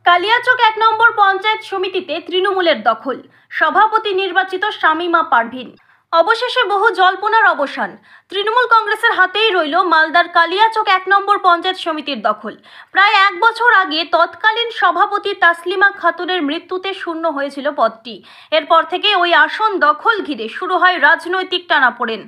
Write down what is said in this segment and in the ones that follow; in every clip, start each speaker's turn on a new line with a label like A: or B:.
A: কালিয়াচক ১ নম্বর পঞ্চায়েত সমিতিতে তৃণমূলের দখল। সভাপতি নির্বাচিত শামীমা পারভিন। অবশেষে বহু জল্পনার অবসান। তৃণমূল কংগ্রেসের হাতেই রইল মালদার কালিয়াচক ১ নম্বর পঞ্চায়েত সমিতির দখল। প্রায় ১ বছর আগে তৎকালীন সভাপতি তাসলিমা খাতুনের মৃত্যুতে শূন্য হয়েছিল পদটি। এরপর থেকে ওই আসন দখল ঘিরে শুরু হয় রাজনৈতিক টানাপোড়েন।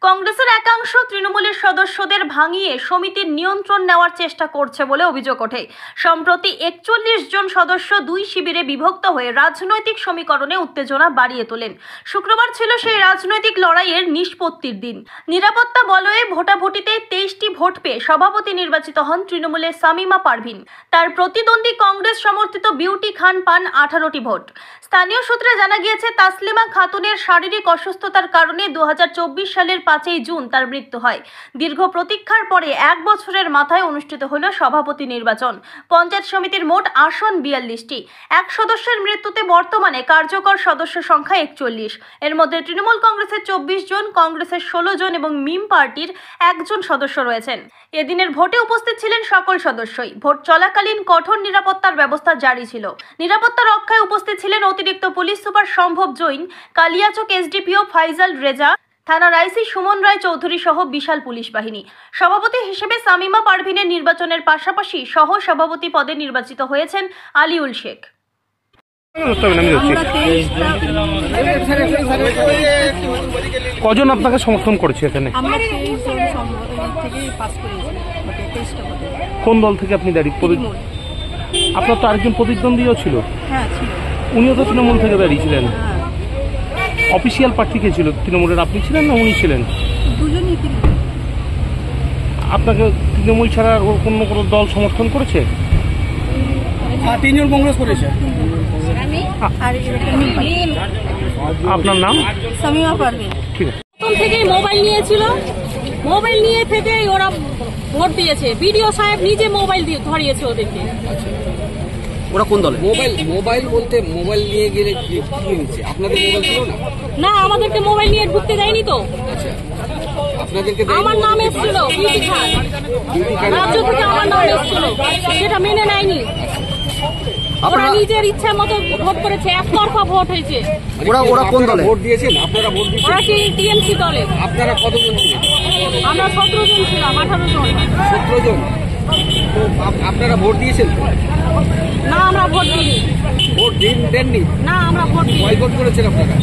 A: কংগ্রেসের একাংশ তৃণমূলের সদস্যদের ভাঙিয়ে সমিতির নিয়ন্ত্রণ নেওয়ার চেষ্টা করছে বলে অভিযোগ ওঠে। সম্প্রতি ৪১ জন সদস্য দুই শিবিরে বিভক্ত হয়ে রাজনৈতিক সমীকরণে উত্তেজনা বাড়িয়ে তোলেন। শুক্রবার ছিল সেই রাজনৈতিক লড়াইয়ের নিষ্পত্তির দিন। নিরাপত্তা বলয়ে ভোটাভুটিতে ২৩টি ভোট পেয়ে সভাপতি নির্বাচিত হন তৃণমূলের শামীমা পারভিন। তার প্রতিদ্বন্দ্বী কংগ্রেস সমর্থিত বিউটি খান পান ১৮টি ভোট। স্থানীয় সূত্রে জানা গিয়েছে, তাসলিমা খাতুনের শারীরিক অসুস্থতার কারণে ২০২৪ সালের ৫ই জুন তার মৃত্যু হয়। দীর্ঘ প্রতীক্ষার পরে ১ বছরের মাথায় অনুষ্ঠিত হল সভাপতি নির্বাচন। পঞ্চায়েত সমিতির মোট আসন ৪২টি। ১ সদস্যের মৃত্যুতে বর্তমানে কার্যকর সদস্য সংখ্যা ৪১। এর মধ্যে তৃণমূল কংগ্রেসের ২৪ জন, কংগ্রেসের ১৬ জন এবং মিম পার্টির ১ জন সদস্য রয়েছেন। এদিনের ভোটে উপস্থিত ছিলেন সকল সদস্যই। ভোট চলাকালীন কঠোর নিরাপত্তার ব্যবস্থা জারি ছিল। নিরাপত্তা রক্ষায় উপস্থিত ছিলেন অতিরিক্ত পুলিশ সুপার সম্ভব জৈন, কালিয়াচক এসডিপিও ফাইজাল রেজা, থানার আইসি সুমন রায় চৌধুরী সহ বিশাল পুলিশ বাহিনী। সভাপতি হিসেবে শামীমা পারভিনের নির্বাচনের পাশাপাশি সহ সভাপতি পদে নির্বাচিত হয়েছেন আলিউল শেখ।
B: কজন আপনাকে সমর্থন করেছে এখানে? কোন দল থেকে আপনি দাঁড়িয়ে? আপনার তো আরেকজন প্রতিদ্বন্দ্বীও ছিল। উনিও তো তৃণমূল থেকে দাঁড়িয়েছিলেন। অফিসিয়াল প্রার্থী কে ছিল তৃণমূলের? আপনি ছিলেন না উনি ছিলেন? আপনাকে তৃণমূল ছাড়া অন্য কোনো দল সমর্থন করেছে?
C: ৩ জন কংগ্রেস করেছে।
B: আপনার নাম?
D: শামীমা পারভিন।
B: ঠিক আছে।
D: প্রথম থেকেই মোবাইল নিয়েছিল, মোবাইল নিয়ে থেকেই ওরা ভোট দিয়েছে। বিডিও সাহেব নিজে মোবাইল দিয়ে ধরিয়েছে ওদেরকে।
C: ওরা কোন দলে? মোবাইল বলতে মোবাইল নিয়ে গেলে কি হয়েছে? আপনাদের মোবাইল ছিল না?
D: না, আমাদেরকে মোবাইল নিয়ে ঢুকতে দেয়নি তো।
C: আপনাদেরকে
D: আমার নাম এসেছিল বিউটি খান, রাজ্য থেকে আমার নাম এসেছিল, সেটা মেনে নেয়নি। ওরা নিজের ইচ্ছা মতো ভোট করেছে, একতরফা ভোট হয়েছে।
C: ওরা কোন দলে ভোট দিয়েছেন? আপনারা ভোট দিয়েছেন?
D: ওরা টিএমসি দলে।
C: আপনারা কতজন ছিলেন?
D: আমরা ১৭ জন ছিলাম, ১৮ জন।
C: ১৭ জন। তো আপনারা ভোট দিয়েছেন?
D: না, আমরা ভোট দিইনি।
C: ভোট দেননি?
D: না, আমরা ভোট দিইনি।
C: বয়কট করেছেন আপনারা?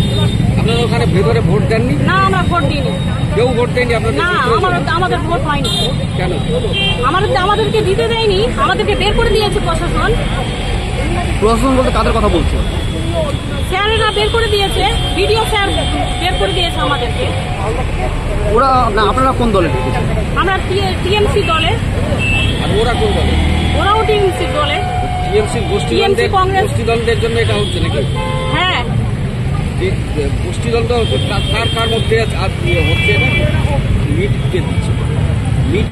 C: আপনারা ওখানে ভেতরে ভোট দেননি?
D: না, আমরা ভোট দিইনি।
C: কেউ ভোট দেয়নি আপনাদের?
D: না, আমাদের ভোট হয়নি।
C: কেন?
D: আমাদেরকে দিতে দেয়নি, আমাদেরকে বের করে দিয়েছে প্রশাসন।
C: প্রশাসন বলতে কাদের কথা বলছো?
D: স্যারেরা বের করে দিয়েছে, বিডিও স্যার বের করে দিয়েছে আমাদেরকে।
C: ওরা না, আপনারা কোন দলে?
D: আমরা টিএমসি দলে।
C: আর ওরা কোন দলে?
D: ওরাও টিএমসি দলে।
C: টিএমসি গোষ্ঠীদ্বন্দ্বের জন্য এটা হচ্ছে নাকি?
D: হ্যাঁ,
C: গোষ্ঠীদ্বন্দ্ব কার মধ্যে হচ্ছে না? মিট কে দিচ্ছে? মিট